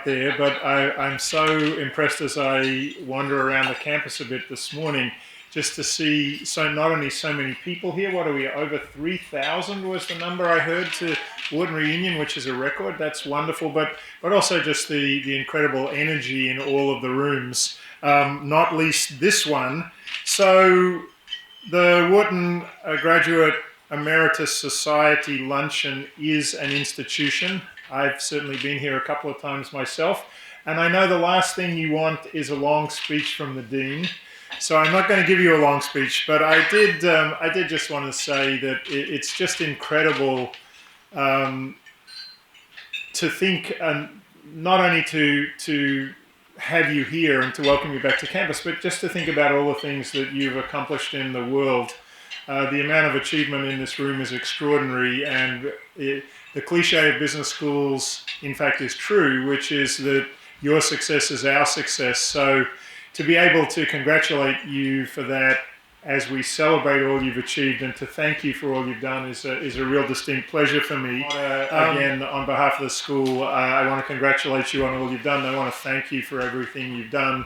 up there, but I'm so impressed as I wander around the campus a bit this morning, just to see not only so many people here. What are we, over 3,000 was the number I heard to Wharton reunion, which is a record. That's wonderful, but also just the incredible energy in all of the rooms, not least this one. So the Wharton Graduate Emeritus Society Luncheon is an institution. I've certainly been here a couple of times myself, and I know the last thing you want is a long speech from the Dean. So I'm not going to give you a long speech, but I did just want to say that it's just incredible to think, not only to have you here and to welcome you back to campus, but just to think about all the things that you've accomplished in the world. The amount of achievement in this room is extraordinary, and the cliche of business schools, in fact, is true, which is that your success is our success. So to be able to congratulate you for that as we celebrate all you've achieved, and to thank you for all you've done is a real distinct pleasure for me. Again, on behalf of the school, I want to congratulate you on all you've done. I want to thank you for everything you've done,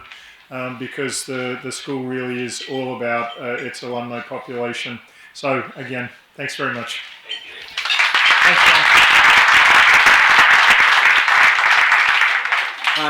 because the school really is all about its alumni population. So again, thanks very much. Thanks, Tom.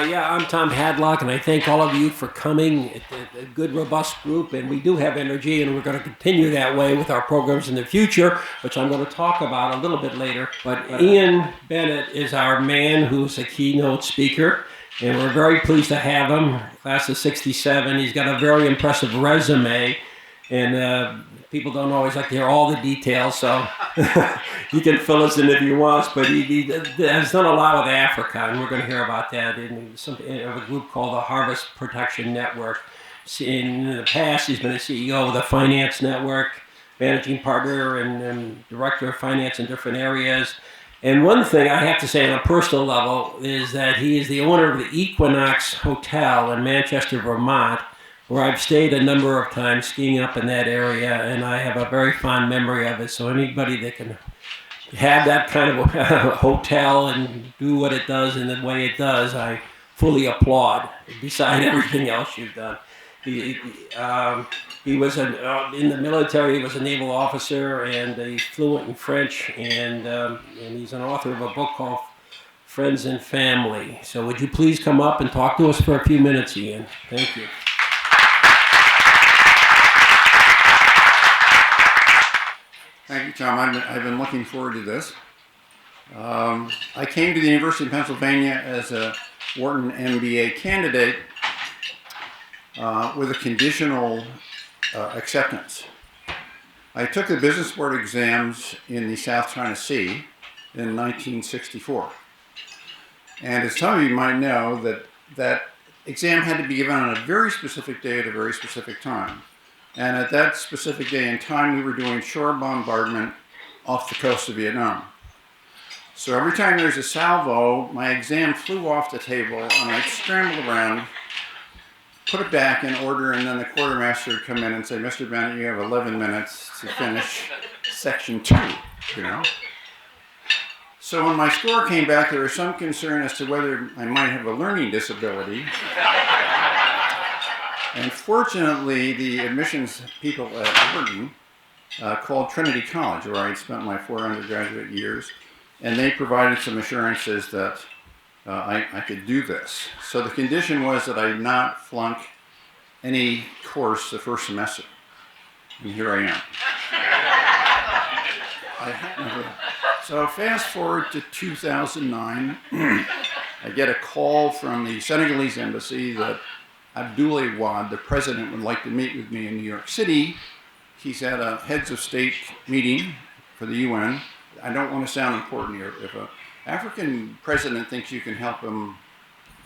Yeah, I'm Tom Hadlock, and I thank all of you for coming. It's a good, robust group, and we do have energy, and we're going to continue that way with our programs in the future, which I'm going to talk about a little bit later. But Ian Bennett is our man who's a keynote speaker, and we're very pleased to have him. Class of '67. He's got a very impressive resume, and people don't always like to hear all the details, so you can fill us in if you want. But he has done a lot with Africa, and we're going to hear about that in a group called the Harvest Protection Network. In the past, he's been a CEO of the Finance Network, managing partner and director of finance in different areas. And one thing I have to say on a personal level is that he is the owner of the Equinox Hotel in Manchester, Vermont, where I've stayed a number of times skiing up in that area, and I have a very fond memory of it. So anybody that can have that kind of a hotel and do what it does in the way it does, I fully applaud, beside everything else you've done. He was in the military. He was a naval officer, and he's fluent in French, and he's an author of a book called Friends and Family. So would you please come up and talk to us for a few minutes, Ian? Thank you. Thank you, Tom. I've been looking forward to this. I came to the University of Pennsylvania as a Wharton MBA candidate with a conditional acceptance. I took the business board exams in the South China Sea in 1964. And as some of you might know, that exam had to be given on a very specific day at a very specific time. And at that specific day and time, we were doing shore bombardment off the coast of Vietnam. So every time there's a salvo, my exam flew off the table, and I'd scramble around, put it back in order, and then the quartermaster would come in and say, "Mr. Bennett, you have 11 minutes to finish section 2, you know." So when my score came back, there was some concern as to whether I might have a learning disability. And fortunately, the admissions people at Wharton called Trinity College, where I'd spent my 4 undergraduate years, and they provided some assurances that I could do this. So the condition was that I not flunk any course the first semester. And here I am. So fast forward to 2009, I get a call from the Senegalese embassy that Abdoulaye Wade, the president, would like to meet with me in New York City. He's at a heads of state meeting for the UN. I don't want to sound important here. If an African president thinks you can help him,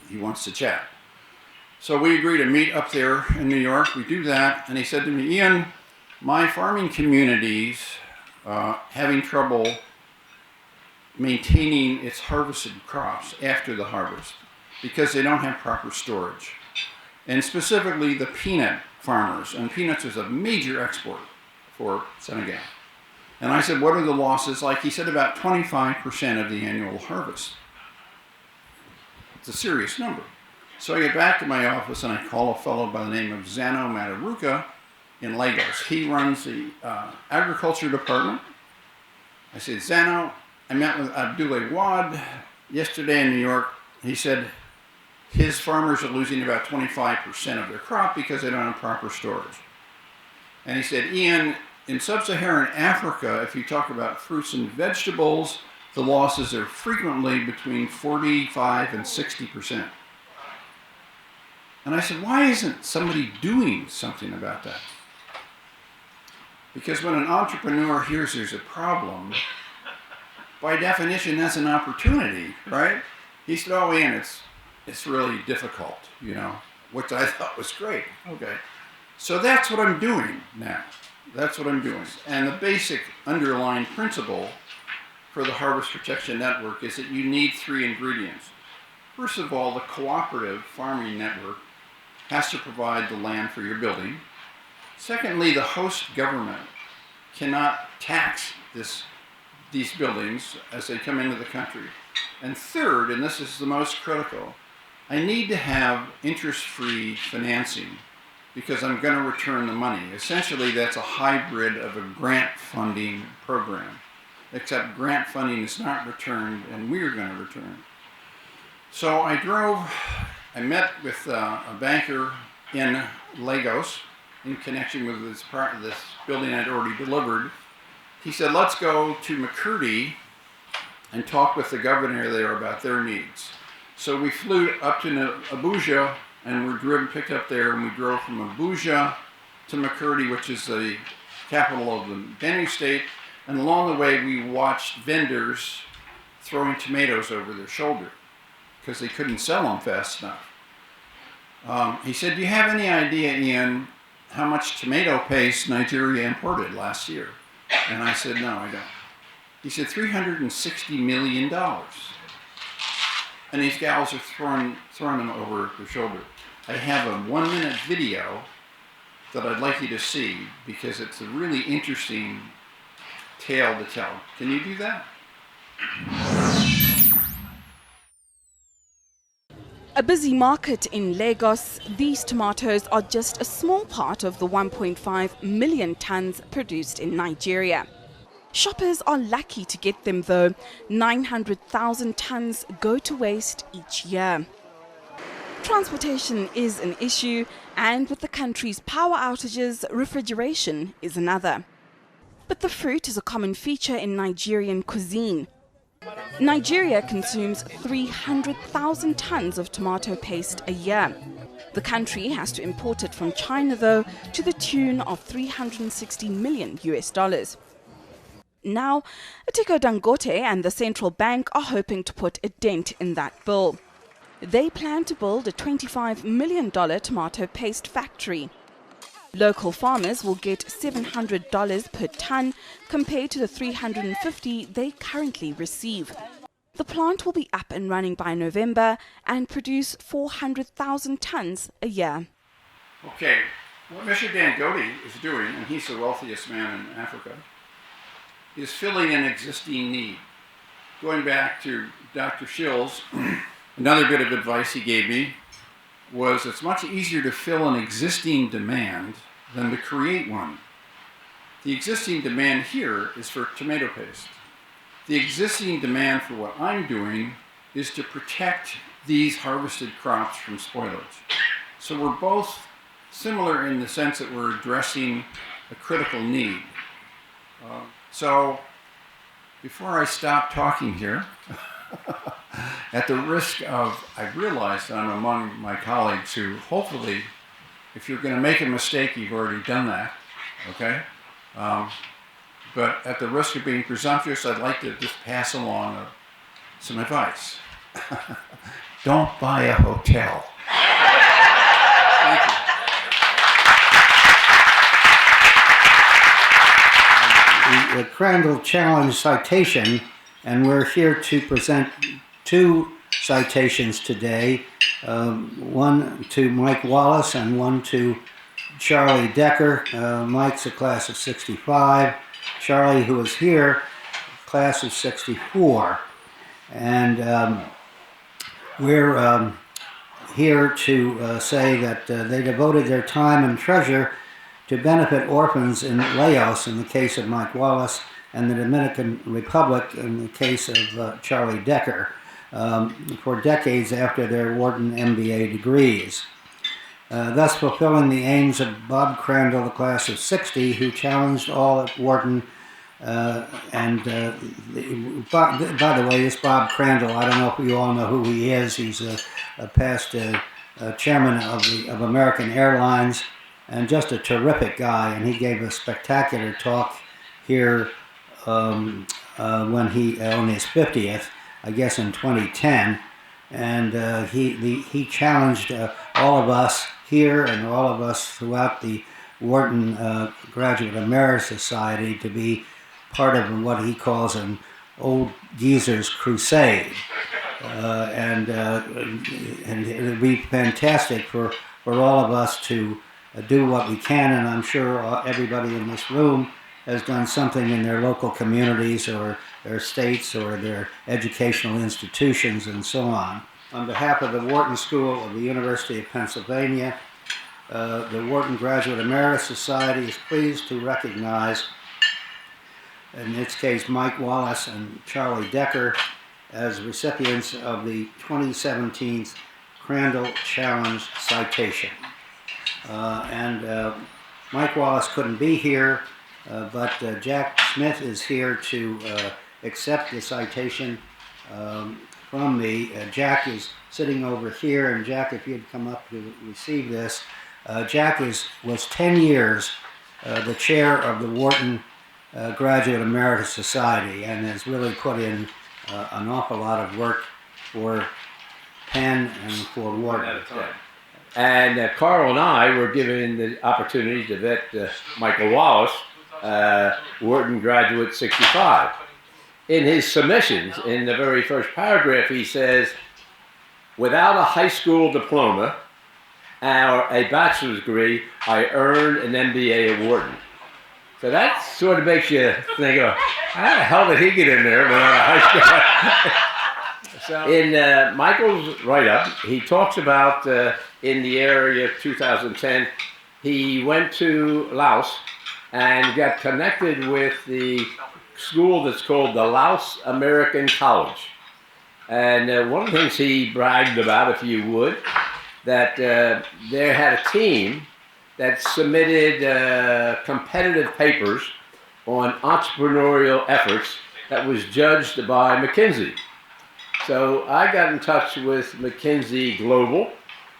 he wants to chat. So we agree to meet up there in New York. We do that, and he said to me, "Ian, my farming community's having trouble maintaining its harvested crops after the harvest because they don't have proper storage. And specifically the peanut farmers, and peanuts is a major export for Senegal." And I said, "What are the losses like?" He said, "About 25% of the annual harvest." It's a serious number. So I get back to my office and I call a fellow by the name of Zano Mataruka in Lagos. He runs the agriculture department. I said, Zano, I met with Abdoulaye Wade yesterday in New York. He said his farmers are losing about 25% of their crop because they don't have proper storage. And he said, Ian, in sub-Saharan Africa, if you talk about fruits and vegetables, the losses are frequently between 45 and 60%. And I said, why isn't somebody doing something about that? Because when an entrepreneur hears there's a problem, by definition, that's an opportunity, right? He said, oh, Ian, it's really difficult, you know, which I thought was great. Okay. So that's what I'm doing now. That's what I'm doing. And the basic underlying principle for the Harvest Protection Network is that you need three ingredients. First of all, the cooperative farming network has to provide the land for your building. Secondly, the host government cannot tax these buildings as they come into the country. And third, and this is the most critical, I need to have interest-free financing because I'm going to return the money. Essentially, that's a hybrid of a grant funding program, except grant funding is not returned and we're going to return. So I met with a banker in Lagos in connection with this building I'd already delivered. He said, let's go to Makurdi and talk with the governor there about their needs. So we flew up to Abuja and were picked up there, and we drove from Abuja to Makurdi, which is the capital of the Benue state. And along the way, we watched vendors throwing tomatoes over their shoulder because they couldn't sell them fast enough. He said, do you have any idea, Ian, how much tomato paste Nigeria imported last year? And I said, no, I don't. He said, $360 million. And these gals are throwing them over their shoulder. I have a 1-minute video that I'd like you to see because it's a really interesting tale to tell. Can you do that? A busy market in Lagos, these tomatoes are just a small part of the 1.5 million tons produced in Nigeria. Shoppers are lucky to get them though. 900,000 tons go to waste each year. Transportation is an issue, and with the country's power outages, refrigeration is another. But the fruit is a common feature in Nigerian cuisine. Nigeria consumes 300,000 tons of tomato paste a year. The country has to import it from China, though, to the tune of $360 million. Now, Aliko Dangote and the central bank are hoping to put a dent in that bill. They plan to build a $25 million tomato paste factory. Local farmers will get $700 per ton compared to the $350 they currently receive. The plant will be up and running by November and produce 400,000 tons a year. Okay, what Mr. Dangote is doing, and he's the wealthiest man in Africa, is filling an existing need. Going back to Dr. Shills, another bit of advice he gave me was it's much easier to fill an existing demand than to create one. The existing demand here is for tomato paste. The existing demand for what I'm doing is to protect these harvested crops from spoilage. So we're both similar in the sense that we're addressing a critical need. So before I stop talking here, at the risk of, I realize that I'm among my colleagues who hopefully, if you're going to make a mistake, you've already done that, okay? But at the risk of being presumptuous, I'd like to just pass along some advice. Don't buy a hotel. Thank you. The Crandall Challenge citation, and we're here to present two citations today, one to Mike Wallace and one to Charlie Decker. Mike's a class of 65. Charlie, who is here, class of 64. And We're here to say that they devoted their time and treasure to benefit orphans in Laos in the case of Mike Wallace, and the Dominican Republic in the case of Charlie Decker, for decades after their Wharton MBA degrees. Thus fulfilling the aims of Bob Crandall, the class of '60, who challenged all at Wharton. By the way, this Bob Crandall, I don't know if you all know who he is. He's a past chairman of American Airlines, and just a terrific guy. And he gave a spectacular talk here when he on his 50th, I guess in 2010, and he challenged all of us here and all of us throughout the Wharton Graduate Emeritus Society to be part of what he calls an old geezer's crusade, and it would be fantastic for all of us to do what we can, and I'm sure everybody in this room has done something in their local communities or their states or their educational institutions and so on. On behalf of the Wharton School of the University of Pennsylvania, the Wharton Graduate Emeritus Society is pleased to recognize, in its case, Mike Wallace and Charlie Decker as recipients of the 2017 Crandall Challenge Citation. Mike Wallace couldn't be here, but Jack Smith is here to accept the citation from me. Jack is sitting over here, and Jack, if you'd come up to receive this. Jack was 10 years the chair of the Wharton Graduate Emeritus Society, and has really put in an awful lot of work for Penn and for Wharton. And Carl and I were given the opportunity to vet Michael Wallace, Wharton graduate 65. In his submissions, in the very first paragraph, he says, without a high school diploma or a bachelor's degree, I earned an MBA at Wharton. So that sort of makes you think, how the hell did he get in there without a high school? So in Michael's write-up, he talks about in the area of 2010, he went to Laos and got connected with the school that's called the Laos American College. And one of the things he bragged about, if you would, that they had a team that submitted competitive papers on entrepreneurial efforts that was judged by McKinsey. So I got in touch with McKinsey Global,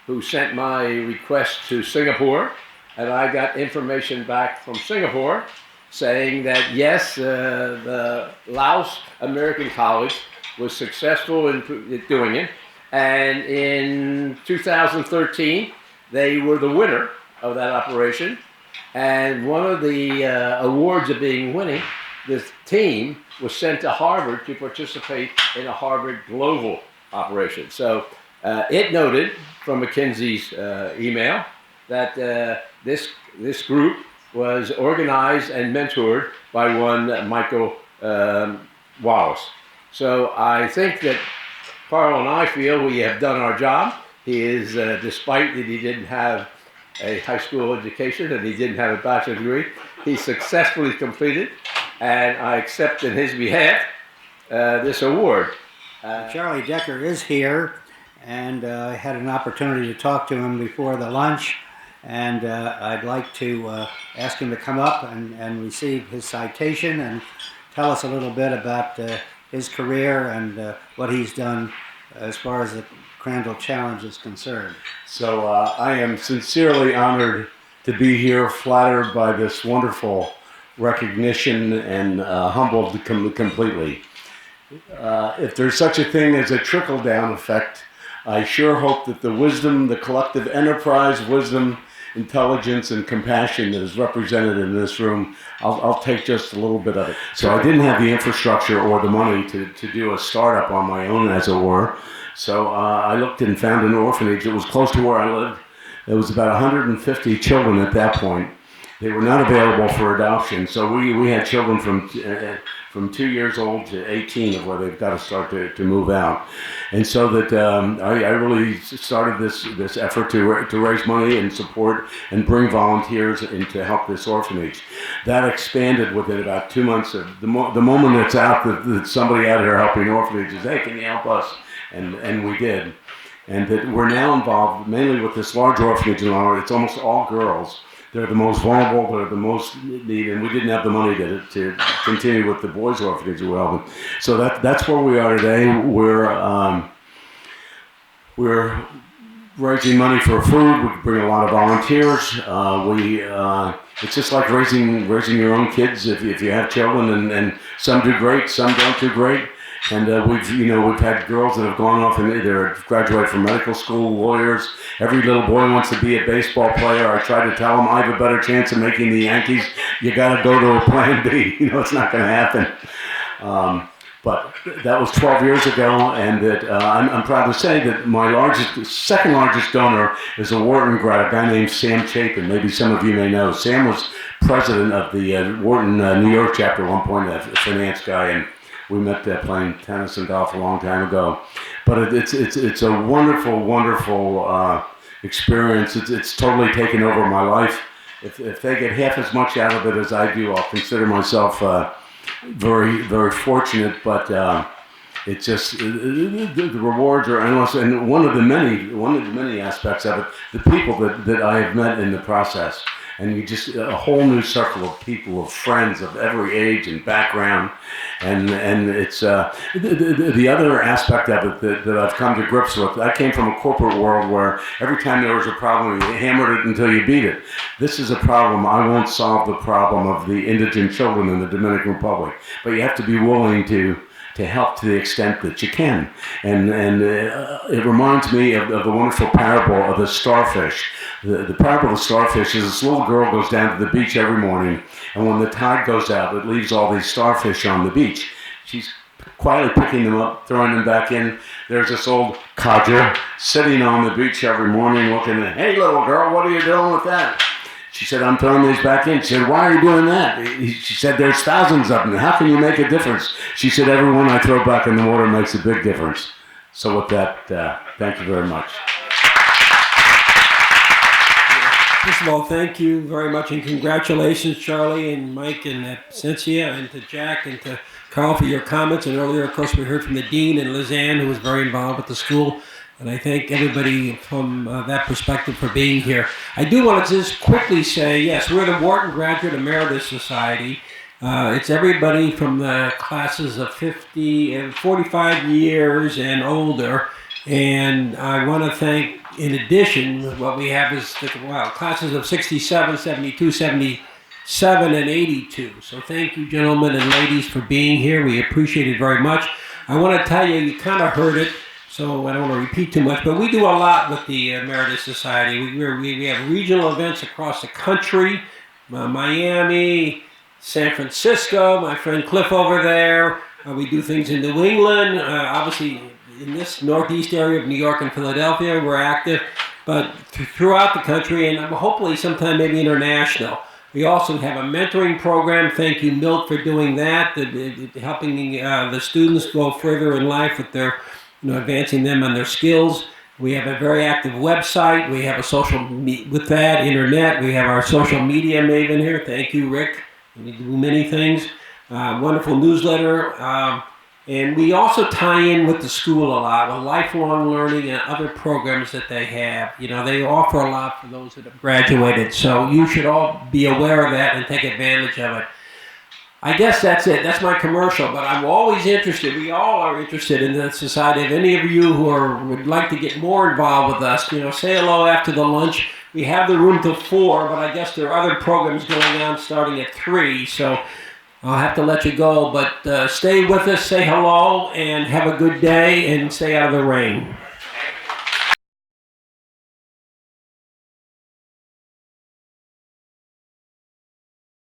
who sent my request to Singapore, and I got information back from Singapore saying that yes, the Laos American College was successful in doing it, and in 2013 they were the winner of that operation, and one of the awards of being winning, this team was sent to Harvard to participate in a Harvard Global operation. So it noted from McKinsey's email that this group was organized and mentored by one Michael Wallace. So I think that Carl and I feel we have done our job. He is, despite that he didn't have a high school education and he didn't have a bachelor's degree, he successfully completed, and I accept in his behalf this award. Charlie Decker is here, and I had an opportunity to talk to him before the lunch, and I'd like to ask him to come up and receive his citation and tell us a little bit about his career and what he's done as far as the Crandall Challenge is concerned. So I am sincerely honored to be here, flattered by this wonderful recognition, and humbled completely. If there's such a thing as a trickle-down effect, I sure hope that the wisdom, the collective enterprise, wisdom, intelligence, and compassion that is represented in this room, I'll take just a little bit of it. So I didn't have the infrastructure or the money to do a startup on my own, as it were. So I looked and found an orphanage that was close to where I lived. There was about 150 children at that point. they were not available for adoption. So we had children from 2 years old to 18 of where they've got to start to move out. And so that I really started this effort to raise money and support and bring volunteers in to help this orphanage. That expanded within about 2 months. Of the moment it's out that somebody out here helping orphanages, hey, can you help us? And we did. And that we're now involved mainly with this large orphanage in Long Island. It's almost all girls. They're the most vulnerable, they're the most needy, and we didn't have the money to continue with the boys' orphanage as well. So that's where we are today. We're raising money for food. We bring a lot of volunteers. It's just like raising your own kids. If you have children, and some do great, some don't do great. And we've had girls that have gone off and they're graduated from medical school, lawyers. Every little boy wants to be a baseball player. I try to tell them I have a better chance of making the Yankees. You got to go to a plan B. It's not going to happen. But that was 12 years ago, and that I'm proud to say that my second largest donor is a Wharton grad, a guy named Sam Chapin. Maybe some of you may know. Sam was president of the Wharton New York chapter at one point, a finance guy, and we met playing tennis and golf a long time ago. But it's a wonderful, wonderful experience. It's totally taken over my life. If they get half as much out of it as I do, I'll consider myself very, very fortunate. But it's just the rewards are endless. And one of the many aspects of it, the people that I have met in the process. And you just a whole new circle of people, of friends of every age and background, and it's the other aspect of it that I've come to grips with. I came from a corporate world where every time there was a problem, you hammered it until you beat it. This is a problem. I won't solve the problem of the indigent children in the Dominican Republic, but you have to be willing to help to the extent that you can. And it reminds me of the wonderful parable of the starfish. The parable of the starfish is this little girl goes down to the beach every morning, and when the tide goes out, it leaves all these starfish on the beach. She's quietly picking them up, throwing them back in. There's this old codger sitting on the beach every morning looking at, hey, little girl, what are you doing with that? She said, I'm throwing these back in. She said, why are you doing that? She said, there's thousands of them. How can you make a difference? She said, every one I throw back in the water makes a big difference. So with that, thank you very much. First of all, thank you very much, and congratulations, Charlie and Mike and Cynthia, and to Jack and to Carl for your comments. And earlier, of course, we heard from the dean and Lizanne, who was very involved with the school. And I thank everybody from that perspective for being here. I do want to just quickly say, yes, we're the Wharton Graduate Emeritus Society. It's everybody from the classes of 50 and 45 years and older. And I want to thank, in addition, what we have is classes of 67, 72, 77, and 82. So thank you, gentlemen and ladies, for being here. We appreciate it very much. I want to tell you, you kind of heard it, so I don't want to repeat too much, but we do a lot with the Emeritus Society. We have regional events across the country, Miami, San Francisco, my friend Cliff over there. We do things in New England, obviously in this northeast area of New York and Philadelphia, we're active, but throughout the country and hopefully sometime maybe international. We also have a mentoring program. Thank you, Milt, for doing that, helping the students go further in life with their, advancing them on their skills. We have a very active website. We have a internet. We have our social media maven here. Thank you, Rick. We do many things. Wonderful newsletter. And we also tie in with the school a lot with lifelong learning and other programs that they have. They offer a lot for those that have graduated. So you should all be aware of that and take advantage of it. I guess that's it. That's my commercial. But I'm always interested. We all are interested in the society. If any of you who would like to get more involved with us, say hello after the lunch. We have the room till 4, but I guess there are other programs going on starting at 3. So I'll have to let you go, but stay with us, say hello, and have a good day, and stay out of the rain.